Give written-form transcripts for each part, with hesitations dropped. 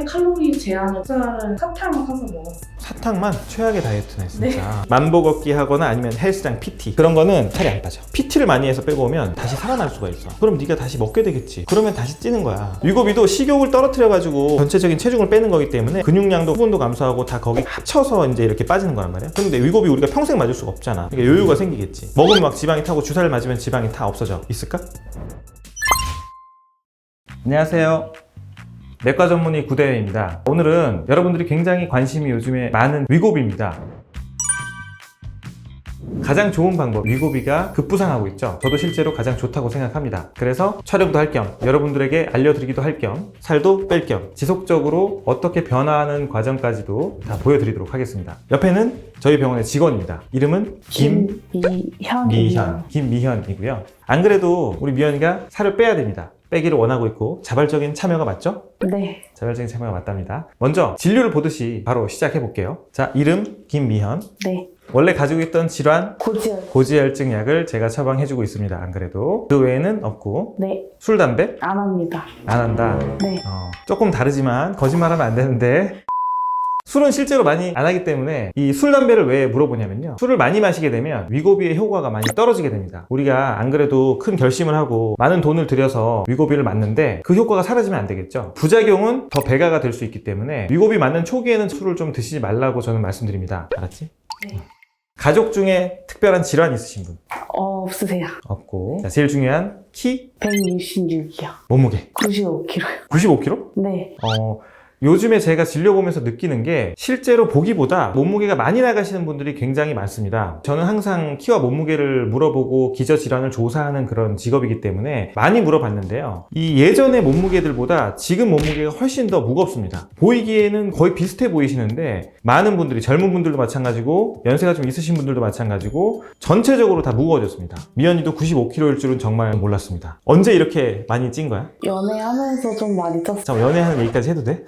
칼로리 제한을 쌀을 사탕을 사서 먹었어요. 사탕만? 최악의 다이어트네 진짜. 만보 걷기 하거나 아니면 헬스장 PT 그런 거는 살이 안 빠져. PT를 많이 해서 빼고 오면 다시 살아날 수가 있어. 그럼 네가 다시 먹게 되겠지. 그러면 다시 찌는 거야. 위고비도 식욕을 떨어뜨려 가지고 전체적인 체중을 빼는 거기 때문에 근육량도 수분도 감소하고 다 거기 합쳐서 이제 이렇게 빠지는 거란 말이야. 근데 위고비 우리가 평생 맞을 수가 없잖아. 그러니까 여유가 생기겠지. 먹으면 막 지방이 타고 주사를 맞으면 지방이 다 없어져. 있을까? 안녕하세요. 내과 전문의 구대현입니다. 오늘은 여러분들이 굉장히 관심이 요즘에 많은 위고비입니다. 가장 좋은 방법, 위고비가 급부상하고 있죠. 저도 실제로 가장 좋다고 생각합니다. 그래서 촬영도 할 겸, 여러분들에게 알려드리기도 할 겸, 살도 뺄 겸, 지속적으로 어떻게 변화하는 과정까지도 다 보여드리도록 하겠습니다. 옆에는 저희 병원의 직원입니다. 이름은 김미현이고요. 안 그래도 우리 미현이가 살을 빼야 됩니다. 빼기를 원하고 있고 자발적인 참여가 맞죠? 네. 자발적인 참여가 맞답니다. 먼저 진료를 보듯이 바로 시작해 볼게요. 자, 이름 김미현. 네. 원래 가지고 있던 질환 고지혈. 약을 제가 처방해주고 있습니다. 안 그래도 그 외에는 없고. 네. 술, 담배? 안 합니다. 안 한다. 네. 조금 다르지만 거짓말하면 안 되는데 술은 실제로 많이 안 하기 때문에 이 술, 담배를 왜 물어보냐면요. 술을 많이 마시게 되면 위고비의 효과가 많이 떨어지게 됩니다. 우리가 안 그래도 큰 결심을 하고 많은 돈을 들여서 위고비를 맞는데 그 효과가 사라지면 안 되겠죠. 부작용은 더 배가가 될 수 있기 때문에 위고비 맞는 초기에는 술을 좀 드시지 말라고 저는 말씀드립니다. 알았지? 네. 가족 중에 특별한 질환 있으신 분? 없으세요. 없고. 자, 제일 중요한 키? 166이요. 몸무게? 95kg요. 95kg? 네. 요즘에 제가 진료 보면서 느끼는 게 실제로 보기보다 몸무게가 많이 나가시는 분들이 굉장히 많습니다. 저는 항상 키와 몸무게를 물어보고 기저질환을 조사하는 그런 직업이기 때문에 많이 물어봤는데요. 이 예전의 몸무게들보다 지금 몸무게가 훨씬 더 무겁습니다. 보이기에는 거의 비슷해 보이시는데 많은 분들이, 젊은 분들도 마찬가지고 연세가 좀 있으신 분들도 마찬가지고 전체적으로 다 무거워졌습니다. 미연이도 95kg일 줄은 정말 몰랐습니다. 언제 이렇게 많이 찐 거야? 연애하면서 좀 많이 쪘어요. 잠깐, 연애하는 얘기까지 해도 돼?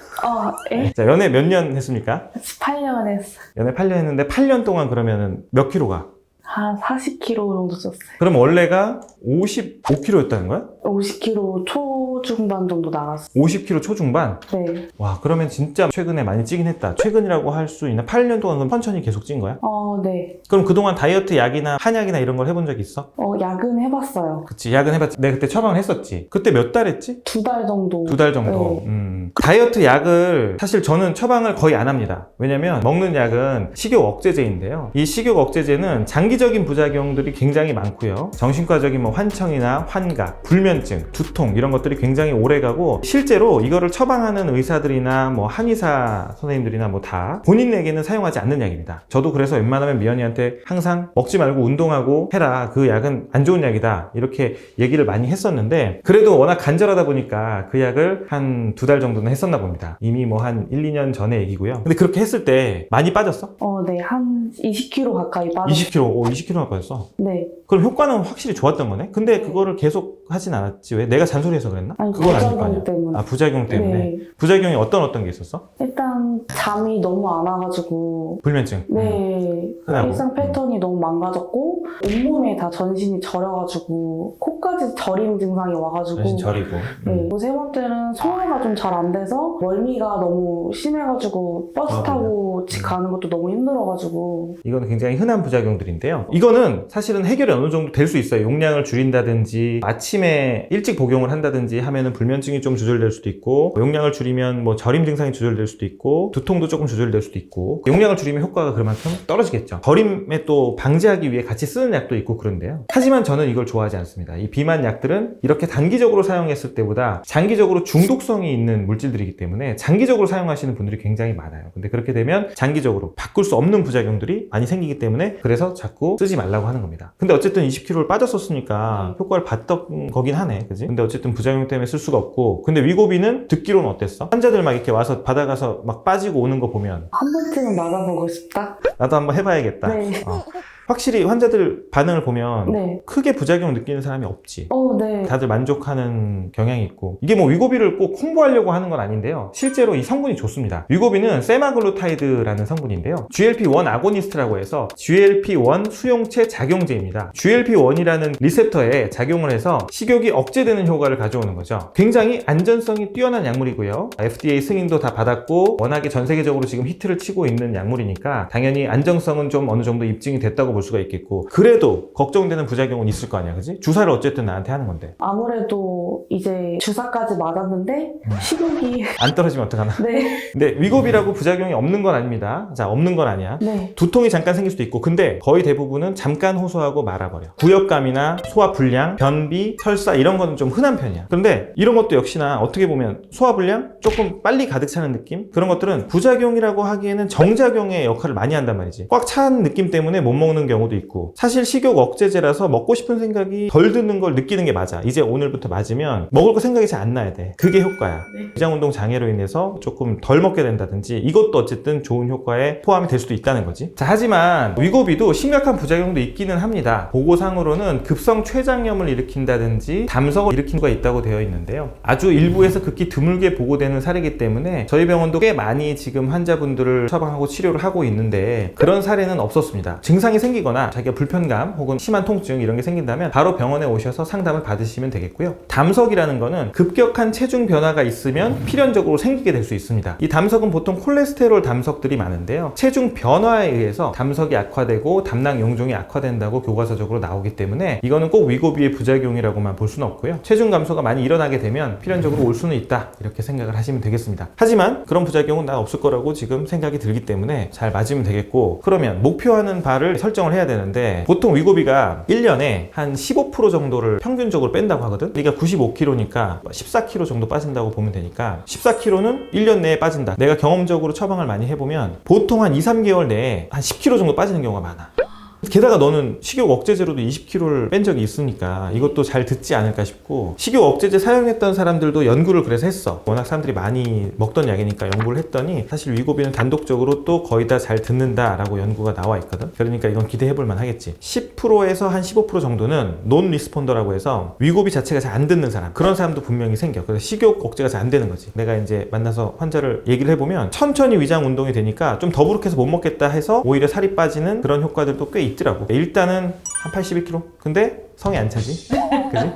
예? 자, 연애 몇 년 했습니까? 18년 했어요. 연애 8년 했는데 8년 동안 그러면은 몇 킬로가? 한 40kg 정도 쪘어요. 그럼 원래가 55kg였다는 거야? 50kg 초중반 정도 나갔어요. 50kg 초중반? 네. 와, 그러면 진짜 최근에 많이 찌긴 했다. 최근이라고 할 수 있나? 8년 동안 그럼 천천히 계속 찐 거야? 네. 그럼 그동안 다이어트 약이나 한약이나 이런 걸 해본 적 있어? 약은 해봤어요. 그치, 약은 해봤지. 내가 그때 처방을 했었지. 그때 몇 달 했지? 2달 정도. 2달 정도. 네. 다이어트 약을 사실 저는 처방을 거의 안 합니다. 왜냐면 먹는 약은 식욕 억제제인데요. 이 식욕 억제제는 장기적인 부작용들이 굉장히 많고요. 정신과적인 뭐 환청이나 환각, 불면증, 두통 이런 것들이 굉장히 오래가고 실제로 이거를 처방하는 의사들이나 뭐 한의사 선생님들이나 뭐 다 본인에게는 사용하지 않는 약입니다. 저도 그래서 웬만하면 미연이한테 항상 먹지 말고 운동하고 해라. 그 약은 안 좋은 약이다. 이렇게 얘기를 많이 했었는데 그래도 워낙 간절하다 보니까 그 약을 한 2달 정도는 했었나 봅니다. 이미 뭐 한 1, 2년 전의 얘기고요. 근데 그렇게 했을 때 많이 빠졌어? 네. 한 20kg 가까이 빠졌어요. 20kg? 20kg나 빠졌어? 네. 그럼 효과는 확실히 좋았던 거네? 근데 그거를 계속 하진 않았지. 왜? 내가 잔소리해서 그랬나? 아니, 그건 아닐 거 아니야. 부작용 때문에. 부작용 때문에. 네. 부작용이 어떤 게 있었어? 일단 잠이 너무 안 와가지고 불면증. 네. 흔하고. 일상 패턴이 너무 망가졌고 온몸에 다 전신이 저려가지고 코까지 저림 증상이 와가지고 전신 저리고. 네. 그리고 세 번째는 소화가 좀 잘 안 돼서 멀미가 너무 심해가지고 버스 타고 집 가는 것도 너무 힘들어가지고 이거는 굉장히 흔한 부작용들인데요. 이거는 사실은 해결이 어느 정도 될 수 있어요. 용량을 줄인다든지 아침에 일찍 복용을 한다든지 하면은 불면증이 좀 조절될 수도 있고 용량을 줄이면 뭐 저림 증상이 조절될 수도 있고 두통도 조금 조절될 수도 있고 용량을 줄이면 효과가 그만큼 떨어지겠죠. 저림에 또 방지하기 위해 같이 쓰는 약도 있고 그런데요. 하지만 저는 이걸 좋아하지 않습니다. 이 비만 약들은 이렇게 단기적으로 사용했을 때보다 장기적으로 중독성이 있는 물질들이기 때문에 장기적으로 사용하시는 분들이 굉장히 많아요. 근데 그렇게 되면 장기적으로 바꿀 수 없는 부작용들이 많이 생기기 때문에 그래서 자꾸 쓰지 말라고 하는 겁니다. 근데 어쨌든 20kg를 빠졌었으니까 효과를 봤던 거긴 하네. 그지? 근데 어쨌든 부작용 때문에 쓸 수가 없고 근데 위고비는 듣기로는 어땠어? 환자들 막 이렇게 와서 받아가서 막 빠지고 오는 거 보면 한 번쯤은 맞아보고 싶다? 나도 한번 해봐야겠다. 네. 확실히 환자들 반응을 보면 네. 크게 부작용 느끼는 사람이 없지. 네. 다들 만족하는 경향이 있고, 이게 뭐 위고비를 꼭 홍보하려고 하는 건 아닌데요, 실제로 이 성분이 좋습니다. 위고비는 세마글루타이드라는 성분인데요, GLP-1 아고니스트라고 해서 GLP-1 수용체 작용제입니다. GLP-1이라는 리셉터에 작용을 해서 식욕이 억제되는 효과를 가져오는 거죠. 굉장히 안전성이 뛰어난 약물이고요, FDA 승인도 다 받았고 워낙에 전 세계적으로 지금 히트를 치고 있는 약물이니까 당연히 안정성은 좀 어느 정도 입증이 됐다고 볼 수가 있겠고, 그래도 걱정되는 부작용은 있을 거 아니야, 그지? 주사를 어쨌든 나한테 하는 건데 아무래도 이제 주사까지 맞았는데 식욕이 안 떨어지면 어떡하나. 네. 근데 위고비라고 부작용이 없는 건 아닙니다. 자, 없는 건 아니야. 네. 두통이 잠깐 생길 수도 있고, 근데 거의 대부분은 잠깐 호소하고 말아버려. 구역감이나 소화불량, 변비, 설사 이런 거는 좀 흔한 편이야. 그런데 이런 것도 역시나 어떻게 보면 소화불량? 조금 빨리 가득 차는 느낌? 그런 것들은 부작용이라고 하기에는 정작용의 역할을 많이 한단 말이지. 꽉 찬 느낌 때문에 못 먹는 경우도 있고, 사실 식욕 억제제라서 먹고 싶은 생각이 덜 드는 걸 느끼는 게 맞아. 이제 오늘부터 맞으면 먹을 거 생각이 잘 안 나야 돼. 그게 효과야. 네. 위장운동 장애로 인해서 조금 덜 먹게 된다든지, 이것도 어쨌든 좋은 효과에 포함이 될 수도 있다는 거지. 자, 하지만 위고비도 심각한 부작용도 있기는 합니다. 보고상으로는 급성 췌장염을 일으킨다든지 담석을 일으킨 수가 있다고 되어 있는데요, 아주 일부에서 극히 드물게 보고되는 사례이기 때문에 저희 병원도 꽤 많이 지금 환자분들을 처방하고 치료를 하고 있는데, 그런 사례는 없었습니다. 증상이 생기거나 자기가 불편감 혹은 심한 통증 이런 게 생긴다면 바로 병원에 오셔서 상담을 받으시면 되겠고요. 담석이라는 거는 급격한 체중 변화가 있으면 필연적으로 생기게 될 수 있습니다. 이 담석은 보통 콜레스테롤 담석들이 많은데요, 체중 변화에 의해서 담석이 악화되고 담낭 용종이 악화된다고 교과서적으로 나오기 때문에 이거는 꼭 위고비의 부작용이라고만 볼 수는 없고요, 체중 감소가 많이 일어나게 되면 필연적으로 올 수는 있다, 이렇게 생각을 하시면 되겠습니다. 하지만 그런 부작용은 난 없을 거라고 지금 생각이 들기 때문에 잘 맞으면 되겠고, 그러면 목표하는 바를 설정을 해야 되는데, 보통 위고비가 1년에 한 15% 정도를 평균적으로 뺀다고 하거든. 우리가 95kg니까 14kg 정도 빠진다고 보면 되니까 14kg는 1년 내에 빠진다. 내가 경험적으로 처방을 많이 해보면 보통 한 2, 3개월 내에 한 10kg 정도 빠지는 경우가 많아. 게다가 너는 식욕 억제제로도 20kg를 뺀 적이 있으니까 이것도 잘 듣지 않을까 싶고, 식욕 억제제 사용했던 사람들도 연구를 그래서 했어. 워낙 사람들이 많이 먹던 약이니까 연구를 했더니 사실 위고비는 단독적으로 또 거의 다 잘 듣는다라고 연구가 나와 있거든. 그러니까 이건 기대해볼 만 하겠지. 10%에서 한 15% 정도는 논 리스폰더라고 해서 위고비 자체가 잘 안 듣는 사람, 그런 사람도 분명히 생겨. 그래서 식욕 억제가 잘 안 되는 거지. 내가 이제 만나서 환자를 얘기를 해보면 천천히 위장 운동이 되니까 좀 더부룩해서 못 먹겠다 해서 오히려 살이 빠지는 그런 효과들도 꽤 있더라고. 일단은 한 81kg? 근데 성이 안 차지? 그지?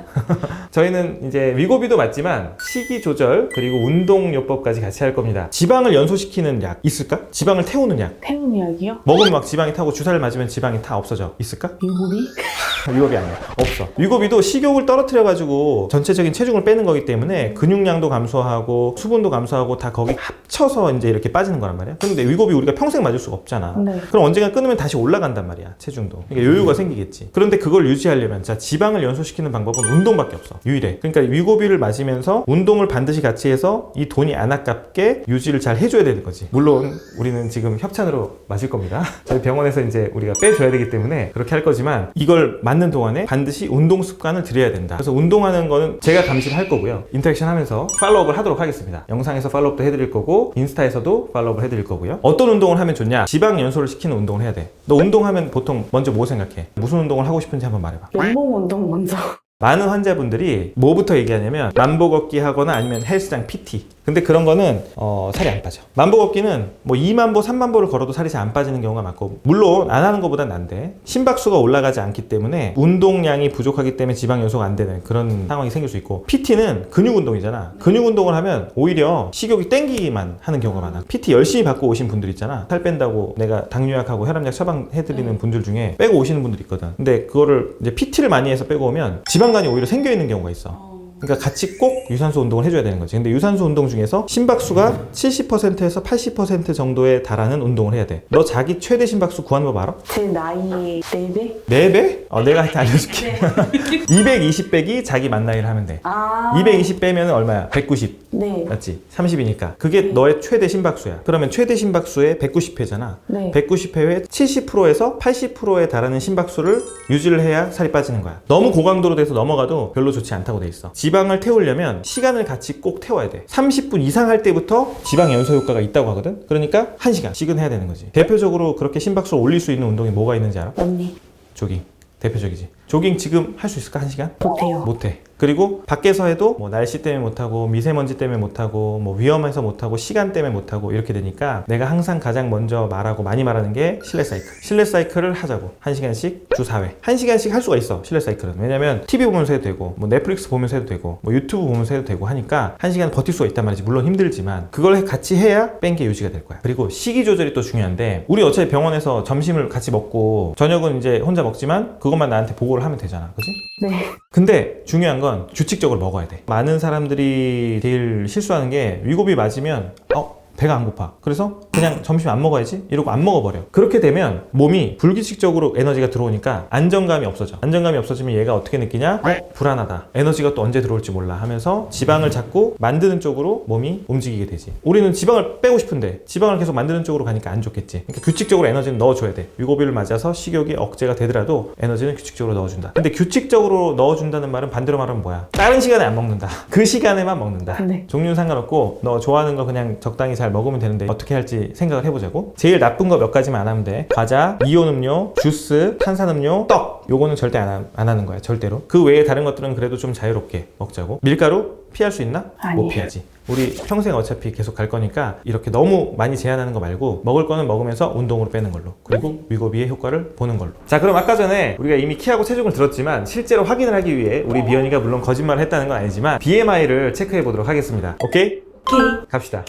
저희는 이제 위고비도 맞지만 식이 조절 그리고 운동요법까지 같이 할 겁니다. 지방을 연소시키는 약 있을까? 지방을 태우는 약. 태움 이야기요? 먹으면 막 지방이 타고 주사를 맞으면 지방이 다 없어져. 있을까? 위고비? 위고비 아니야. 없어. 위고비도 식욕을 떨어뜨려가지고 전체적인 체중을 빼는 거기 때문에 근육량도 감소하고 수분도 감소하고 다 거기 합쳐서 이제 이렇게 빠지는 거란 말이야. 근데 위고비 우리가 평생 맞을 수가 없잖아. 네. 그럼 언젠가 끊으면 다시 올라간단 말이야, 체중도. 그러니까 요요가 생기겠지. 그런데 그걸 유지하려면, 자, 지방을 연소시키는 방법은 운동밖에 없어. 유일해. 그러니까 위고비를 맞으면서 운동을 반드시 같이 해서 이 돈이 안 아깝게 유지를 잘 해줘야 되는 거지. 물론 우리는 지금 협찬으로 맞을 겁니다. 저희 병원에서 이제 우리가 빼줘야 되기 때문에 그렇게 할 거지만, 이걸 맞는 동안에 반드시 운동 습관을 들여야 된다. 그래서 운동하는 거는 제가 감시를 할 거고요, 인터랙션 하면서 팔로우업을 하도록 하겠습니다. 영상에서 팔로우업도 해드릴 거고 인스타에서도 팔로우업을 해드릴 거고요. 어떤 운동을 하면 좋냐? 지방 연소를 시키는 운동을 해야 돼. 너 운동하면 보통 먼저 뭐 생각해? 무슨 운동을 하고 싶은지 한번 말해봐. 맨몸 운동 먼저. 많은 환자분들이 뭐부터 얘기하냐면 만보 걷기 하거나 아니면 헬스장 PT. 근데 그런 거는 살이 안 빠져. 만보 걷기는 뭐 2만 보, 3만 보를 걸어도 살이 잘 안 빠지는 경우가 많고, 물론 안 하는 것보단 난데 심박수가 올라가지 않기 때문에 운동량이 부족하기 때문에 지방 연소가 안 되는 그런 상황이 생길 수 있고, PT는 근육 운동이잖아. 근육 운동을 하면 오히려 식욕이 땡기기만 하는 경우가 많아. PT 열심히 받고 오신 분들 있잖아. 살 뺀다고 내가 당뇨약하고 혈압약 처방해드리는 분들 중에 빼고 오시는 분들이 있거든. 근데 그거를 이제 PT를 많이 해서 빼고 오면 지방간이 오히려 생겨 있는 경우가 있어. 그러니까 같이 꼭 유산소 운동을 해줘야 되는 거지. 근데 유산소 운동 중에서 심박수가 70%에서 80% 정도에 달하는 운동을 해야 돼. 너 자기 최대 심박수 구하는 법 알아? 제 나이 4배? 4배? 내가 하여튼 알려줄게. 220 빼기 자기 만 나이를 하면 돼. 220 빼면 얼마야? 190. 네. 맞지? 30이니까. 그게 너의 최대 심박수야. 그러면 최대 심박수의 190회잖아. 네. 190회에 70%에서 80%에 달하는 심박수를 유지를 해야 살이 빠지는 거야. 너무 고강도로 돼서 넘어가도 별로 좋지 않다고 돼 있어. 지방을 태우려면 시간을 같이 꼭 태워야 돼. 30분 이상 할 때부터 지방 연소 효과가 있다고 하거든. 그러니까 1시간씩은 해야 되는 거지. 대표적으로 그렇게 심박수를 올릴 수 있는 운동이 뭐가 있는지 알아? 언니. 조깅. 대표적이지. 조깅 지금 할 수 있을까? 1시간? 못해요. 못해. 그리고 밖에서 해도 뭐 날씨 때문에 못하고 미세먼지 때문에 못하고 뭐 위험해서 못하고 시간 때문에 못하고 이렇게 되니까 내가 항상 가장 먼저 말하고 많이 말하는 게 실내 사이클. 실내 사이클을 하자고. 1시간씩 주 4회. 1시간씩 할 수가 있어. 실내 사이클은. 왜냐면 TV 보면서 해도 되고 뭐 넷플릭스 보면서 해도 되고 뭐 유튜브 보면서 해도 되고 하니까 1시간 버틸 수가 있단 말이지. 물론 힘들지만 그걸 같이 해야 뺀 게 유지가 될 거야. 그리고 식이 조절이 또 중요한데 우리 어차피 병원에서 점심을 같이 먹고 저녁은 이제 혼자 먹지만 그것만 나한테 보고를 하면 되잖아. 그지? 네. 근데 중요한 건 규칙적으로 먹어야 돼. 많은 사람들이 제일 실수하는 게 위고비 맞으면 배가 안 고파. 그래서 그냥 점심 안 먹어야지 이러고 안 먹어버려. 그렇게 되면 몸이 불규칙적으로 에너지가 들어오니까 안정감이 없어져. 안정감이 없어지면 얘가 어떻게 느끼냐? 불안하다. 에너지가 또 언제 들어올지 몰라 하면서 지방을 자꾸 만드는 쪽으로 몸이 움직이게 되지. 우리는 지방을 빼고 싶은데 지방을 계속 만드는 쪽으로 가니까 안 좋겠지. 그러니까 규칙적으로 에너지는 넣어줘야 돼. 위고비를 맞아서 식욕이 억제가 되더라도 에너지는 규칙적으로 넣어준다. 근데 규칙적으로 넣어준다는 말은 반대로 말하면 뭐야? 다른 시간에 안 먹는다. 그 시간에만 먹는다. 네. 종류는 상관없고 너 좋아하는 거 그냥 적당히 잘 먹으면 되는데 어떻게 할지 생각을 해보자고. 제일 나쁜 거 몇 가지만 안 하면 돼. 과자, 이온 음료, 주스, 탄산음료, 떡. 요거는 절대 안 하는 거야. 절대로. 그 외에 다른 것들은 그래도 좀 자유롭게 먹자고. 밀가루 피할 수 있나? 아니에요. 못 피하지. 우리 평생 어차피 계속 갈 거니까 이렇게 너무 많이 제한하는 거 말고 먹을 거는 먹으면서 운동으로 빼는 걸로. 그리고 위고비의 효과를 보는 걸로. 자, 그럼 아까 전에 우리가 이미 키하고 체중을 들었지만 실제로 확인을 하기 위해 우리 미연이가 물론 거짓말을 했다는 건 아니지만 BMI를 체크해 보도록 하겠습니다. 오케이? 오케이. 갑시다.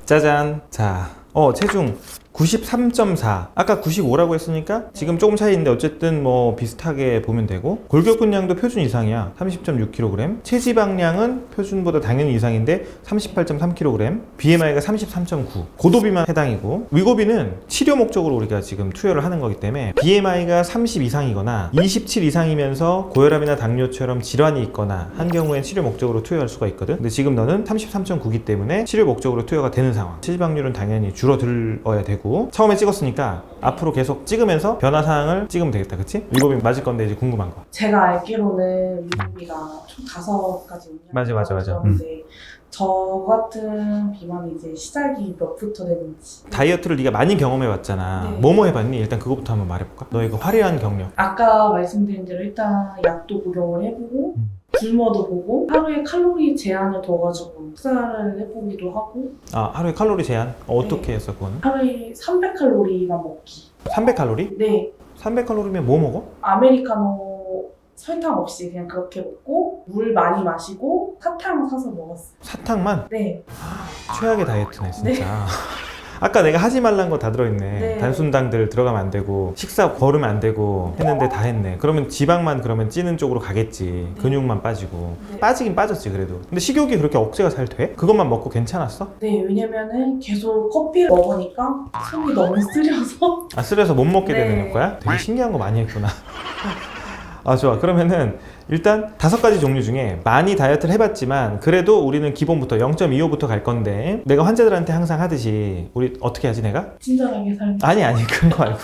짜잔. 자, 체중 93.4. 아까 95라고 했으니까 지금 조금 차이 있는데 어쨌든 뭐 비슷하게 보면 되고, 골격근량도 표준 이상이야. 30.6kg. 체지방량은 표준보다 당연히 이상인데 38.3kg. BMI가 33.9. 고도비만 해당이고, 위고비는 치료 목적으로 우리가 지금 투여를 하는 거기 때문에 BMI가 30 이상이거나 27 이상이면서 고혈압이나 당뇨처럼 질환이 있거나 한 경우엔 치료 목적으로 투여할 수가 있거든. 근데 지금 너는 33.9기 때문에 치료 목적으로 투여가 되는 상황. 체지방률은 당연히 줄어들어야 되고, 처음에 찍었으니까 앞으로 계속 찍으면서 변화 사항을 찍으면 되겠다. 그치? 위고비 맞을 건데 이제 궁금한 거. 제가 알기로는 위고비가 총 5가지 운영이 맞아. 있는데 저 같은 비만이 이제 시작이 몇부터 되는지. 다이어트를 네가 많이 경험해봤잖아. 네. 뭐뭐 해봤니? 일단 그거부터 한번 말해볼까? 너의 그 화려한 경력. 아까 말씀드린 대로 일단 약도 복용을 해보고 굶어도 보고 하루에 칼로리 제한을 둬가지고 식사를 해보기도 하고. 하루에 칼로리 제한? 어떻게 했어 그거는? 하루에 300칼로리만 먹기. 300칼로리? 네. 300칼로리면 뭐 먹어? 아메리카노 설탕 없이 그냥 그렇게 먹고 물 많이 마시고 사탕 사서 먹었어요. 사탕만? 네. 최악의 다이어트네 진짜. 아까 내가 하지 말란 거 다 들어있네. 네. 단순당들 들어가면 안 되고 식사 거르면 안 되고 했는데 다 했네. 그러면 지방만 그러면 찌는 쪽으로 가겠지. 네. 근육만 빠지고. 네. 빠지긴 빠졌지 그래도. 근데 식욕이 그렇게 억제가 잘 돼? 그것만 먹고 괜찮았어? 네, 왜냐면은 계속 커피를 먹으니까 속이 너무 쓰려서. 쓰려서 못 먹게 네. 되는 거야? 되게 신기한 거 많이 했구나. 좋아. 그러면은 일단 5가지 종류 중에 많이 다이어트를 해봤지만 그래도 우리는 기본부터 0.25부터 갈 건데, 내가 환자들한테 항상 하듯이 우리 어떻게 하지 내가? 친절하게 살면. 아니 그런 거 말고.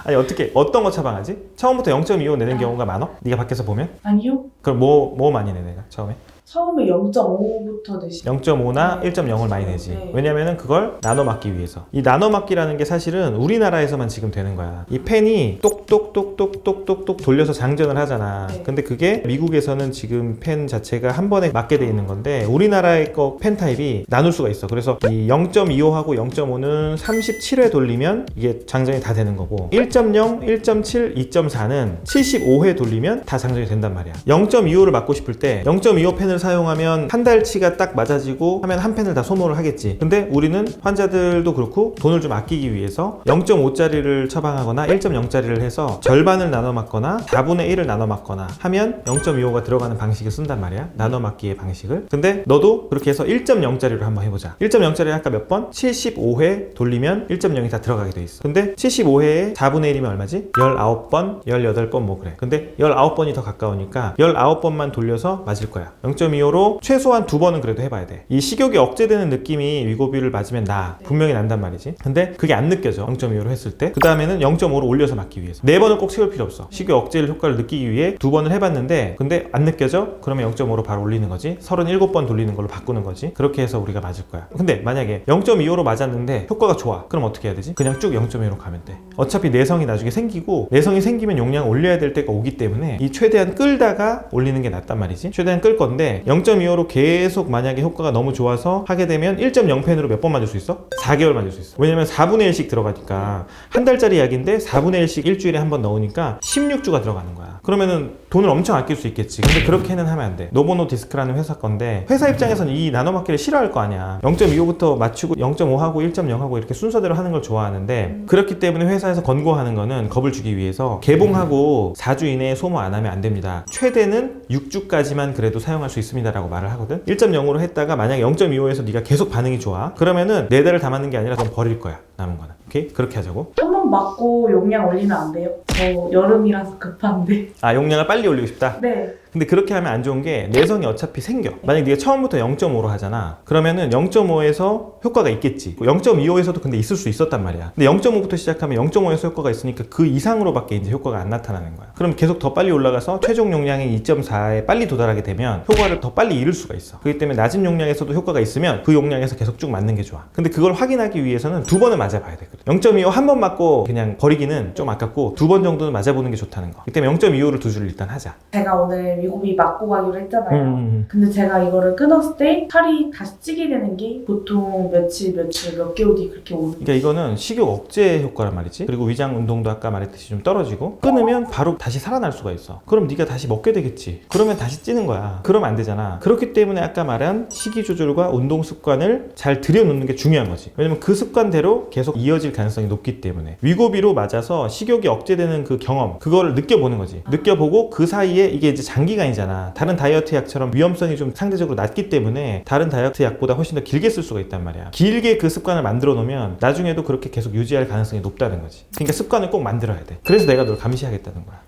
아니 어떤 거 처방하지? 처음부터 0.25 내는 경우가 많아? 네가 밖에서 보면? 아니요. 그럼 뭐 많이 내 내가 처음에? 처음에 0.5부터 내시고. 0.5나 네. 1.0을 많이 내지. 네. 왜냐면은 그걸 나눠 맞기 위해서. 이 나눠 맞기라는 게 사실은 우리나라에서만 지금 되는 거야. 이 펜이 똑똑똑똑똑똑똑 돌려서 장전을 하잖아. 네. 근데 그게 미국에서는 지금 펜 자체가 한 번에 맞게 돼 있는 건데, 우리나라의 거 펜 타입이 나눌 수가 있어. 그래서 이 0.25하고 0.5는 37회 돌리면 이게 장전이 다 되는 거고, 1.0, 1.7, 2.4는 75회 돌리면 다 장전이 된단 말이야. 0.25를 맞고 싶을 때 0.25 펜을 사용하면 한 달치가 딱 맞아지고 하면 한 펜을 다 소모를 하겠지. 근데 우리는 환자들도 그렇고 돈을 좀 아끼기 위해서 0.5짜리를 처방하거나 1.0짜리를 해서 절반을 나눠 맞거나 4분의 1을 나눠 맞거나 하면 0.25가 들어가는 방식을 쓴단 말이야. 나눠 맞기의 방식을. 근데 너도 그렇게 해서 1.0짜리로 한번 해보자. 1.0짜리 아까 몇 번? 75회 돌리면 1.0이 다 들어가게 돼 있어. 근데 75회에 4분의 1이면 얼마지? 19번, 18번 뭐 그래. 근데 19번이 더 가까우니까 19번만 돌려서 맞을 거야. 0.25 0.25로 최소한 2번은 그래도 해봐야 돼. 이 식욕이 억제되는 느낌이 위고비를 맞으면 분명히 난단 말이지. 근데 그게 안 느껴져. 0.25로 했을 때. 그 다음에는 0.5로 올려서 맞기 위해서. 4번을 꼭 채울 필요 없어. 식욕 억제 효과를 느끼기 위해 2번을 해봤는데 근데 안 느껴져? 그러면 0.5로 바로 올리는 거지. 37번 돌리는 걸로 바꾸는 거지. 그렇게 해서 우리가 맞을 거야. 근데 만약에 0.25로 맞았는데 효과가 좋아. 그럼 어떻게 해야 되지? 그냥 쭉 0.25로 가면 돼. 어차피 내성이 나중에 생기고 내성이 생기면 용량 올려야 될 때가 오기 때문에 이 최대한 끌다가 올리는 게 낫단 말이지. 최대한 끌 건데 0.25로 계속 만약에 효과가 너무 좋아서 하게 되면 1.0펜으로 몇 번 맞을 수 있어? 4개월 맞을 수 있어. 왜냐면 4분의 1씩 들어가니까 한 달짜리 약인데 4분의 1씩 일주일에 한 번 넣으니까 16주가 들어가는 거야. 그러면은 돈을 엄청 아낄 수 있겠지. 근데 그렇게는 하면 안 돼. 노보노디스크라는 회사 건데 회사 입장에서는 이 나노막기를 싫어할 거 아니야. 0.25부터 맞추고 0.5하고 1.0하고 이렇게 순서대로 하는 걸 좋아하는데 그렇기 때문에 회사에서 권고하는 거는 겁을 주기 위해서 개봉하고 4주 이내에 소모 안 하면 안 됩니다. 최대는 6주까지만 그래도 사용할 수 있습니다 라고 말을 하거든. 1.0으로 했다가 만약에 0.25에서 네가 계속 반응이 좋아 그러면은 4달을 다 맞는 게 아니라 그럼 버릴 거야. 남은 거는. 오케이? 그렇게 하자고. 한 번 맞고 용량 올리면 안 돼요? 저 여름이라서 급한데. 아, 용량을 빨리 올리고 싶다? 네. 근데 그렇게 하면 안 좋은 게 내성이 어차피 생겨. 만약 네가 처음부터 0.5로 하잖아. 그러면은 0.5에서 효과가 있겠지. 0.25에서도 근데 있을 수 있었단 말이야. 근데 0.5부터 시작하면 0.5에서 효과가 있으니까 그 이상으로밖에 이제 효과가 안 나타나는 거야. 그럼 계속 더 빨리 올라가서 최종 용량인 2.4에 빨리 도달하게 되면 효과를 더 빨리 잃을 수가 있어. 그렇기 때문에 낮은 용량에서도 효과가 있으면 그 용량에서 계속 쭉 맞는 게 좋아. 근데 그걸 확인하기 위해서는 2번을 맞아봐야 돼. 0.25 한 번 맞고 그냥 버리기는 좀 아깝고 2번 정도는 맞아보는 게 좋다는 거. 그 때문에 0.25를 2주를 일단 하자. 제가 오늘 위고비 맞고 가기로 했잖아요. 근데 제가 이거를 끊었을 때 살이 다시 찌게 되는 게 보통 며칠 몇 개월 뒤 그렇게 오는. 그러니까 이거는 식욕 억제 효과란 말이지. 그리고 위장 운동도 아까 말했듯이 좀 떨어지고 끊으면 바로 다시 살아날 수가 있어. 그럼 네가 다시 먹게 되겠지. 그러면 다시 찌는 거야. 그러면 안 되잖아. 그렇기 때문에 아까 말한 식이 조절과 운동 습관을 잘 들여놓는 게 중요한 거지. 왜냐면 그 습관대로 계속 이어질 가능성이 높기 때문에 위고비로 맞아서 식욕이 억제되는 그 경험 그거를 느껴보는 거지. 느껴보고 그 사이에 이게 이제 장기간이잖아. 다른 다이어트 약처럼 위험성이 좀 상대적으로 낮기 때문에 다른 다이어트 약보다 훨씬 더 길게 쓸 수가 있단 말이야. 길게 그 습관을 만들어 놓으면 나중에도 그렇게 계속 유지할 가능성이 높다는 거지. 그러니까 습관을 꼭 만들어야 돼. 그래서 내가 널 감시하겠다는 거야.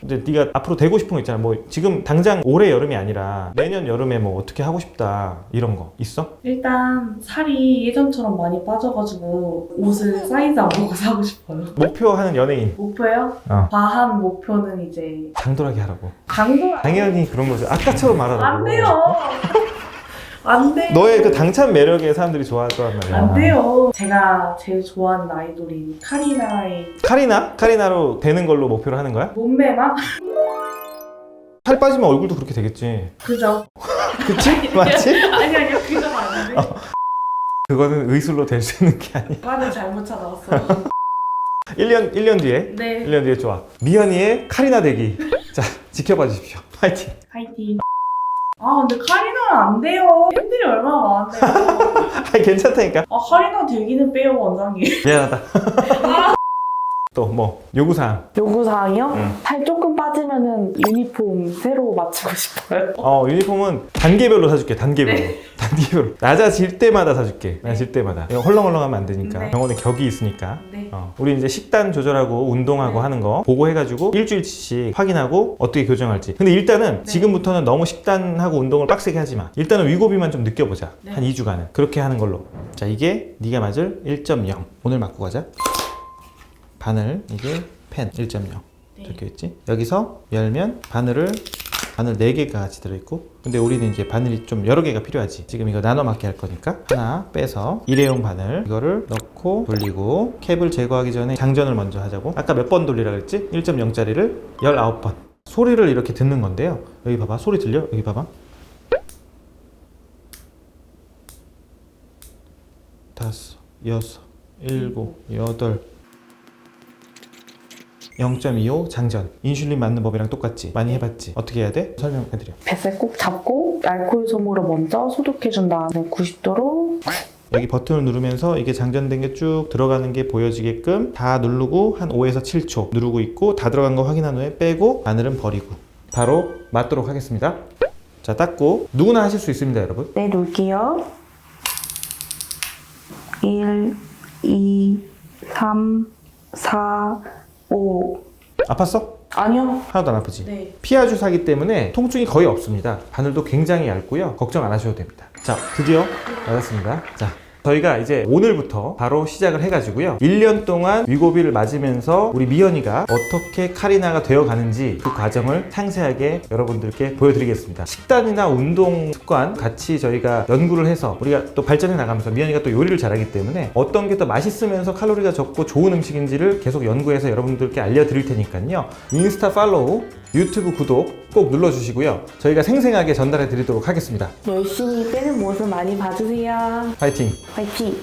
이제 네가 앞으로 되고 싶은 거 있잖아. 뭐 지금 당장 올해 여름이 아니라 내년 여름에 뭐 어떻게 하고 싶다 이런 거 있어? 일단 살이 예전처럼 많이 빠져가지고 옷을 사이즈 안 보고 사고 싶어요. 목표하는 연예인. 목표요? 어. 과한 목표는 이제 당돌하게 하라고. 강도. 당연히 그런 거죠. 아까처럼 말하라고. 안 돼요. 안 돼요. 너의 그 당찬 매력에 사람들이 좋아할 거란 말이야. 안 돼요. 제가 제일 좋아하는 아이돌인 카리나의 카리나? 카리나로 되는 걸로 목표로 하는 거야? 몸매만? 살 빠지면 얼굴도 그렇게 되겠지. 그죠? 그치? 맞지? 아니요. 그죠 아닌데. 그거는 의술로 될 수 있는 게 아니야. 말을 잘못 찾아왔어요. 1년 뒤에? 네. 1년 뒤에 좋아. 미연이의 카리나 되기. 자, 지켜봐 주십시오. 파이팅. 파이팅. 아 근데 카리나는 안 돼요. 팬들이 얼마나 많은데요. 아니, 괜찮다니까. 아 카리나 되기는 빼요 원장님. 미안하다. 또 뭐 요구사항. 요구사항이요? 응. 살 조금 빠지면은 유니폼 새로 맞추고 싶어요. 유니폼은 단계별로 사줄게. 단계별로. 네. 단계별로. 낮아질 때마다 사줄게. 낮아질 때마다. 이거 헐렁헐렁하면 안 되니까. 네. 병원에 격이 있으니까. 네. 우리 이제 식단 조절하고 운동하고 네. 하는 거 보고해가지고 일주일씩 확인하고 어떻게 교정할지. 근데 일단은 네. 지금부터는 너무 식단하고 운동을 빡세게 하지 마. 일단은 위고비만 좀 느껴보자. 네. 한 2주간은. 그렇게 하는 걸로. 자, 이게 네가 맞을 1.0. 오늘 맞고 가자. 바늘, 이게 펜 1.0 네. 적혀있지? 여기서 열면 바늘 4개가 같이 들어있고, 근데 우리는 이제 바늘이 좀 여러 개가 필요하지. 지금 이거 나눠 맞게 할 거니까 하나 빼서 일회용 바늘 이거를 넣고 돌리고, 캡을 제거하기 전에 장전을 먼저 하자고. 아까 몇 번 돌리라 그랬지? 1.0짜리를 19번. 소리를 이렇게 듣는 건데요. 여기 봐봐. 소리 들려? 여기 봐봐. 5, 6, 7, 8 0.25 장전. 인슐린 맞는 법이랑 똑같지? 많이 해봤지? 어떻게 해야 돼? 설명해드려. 뱃살 꼭 잡고 알코올 솜으로 먼저 소독해준 다음에 90도로 여기 버튼을 누르면서 이게 장전된 게 쭉 들어가는 게 보여지게끔 다 누르고 한 5에서 7초 누르고 있고, 다 들어간 거 확인한 후에 빼고 바늘은 버리고 바로 맞도록 하겠습니다. 자, 닦고. 누구나 하실 수 있습니다, 여러분. 네, 놓을게요. 1, 2, 3, 4, 5. 아팠어? 아니요. 하나도 안 아프지? 네. 피하 주사기 때문에 통증이 거의 없습니다. 바늘도 굉장히 얇고요. 걱정 안 하셔도 됩니다. 자, 드디어 맞았습니다. 자, 저희가 이제 오늘부터 바로 시작을 해가지고요. 1년 동안 위고비를 맞으면서 우리 미연이가 어떻게 카리나가 되어가는지 그 과정을 상세하게 여러분들께 보여드리겠습니다. 식단이나 운동 습관 같이 저희가 연구를 해서 우리가 또 발전해 나가면서 미연이가 또 요리를 잘하기 때문에 어떤 게 더 맛있으면서 칼로리가 적고 좋은 음식인지를 계속 연구해서 여러분들께 알려드릴 테니까요. 인스타 팔로우, 유튜브 구독 꼭 눌러주시고요. 저희가 생생하게 전달해 드리도록 하겠습니다. 열심히 빼는 모습 많이 봐주세요. 파이팅! 화이팅!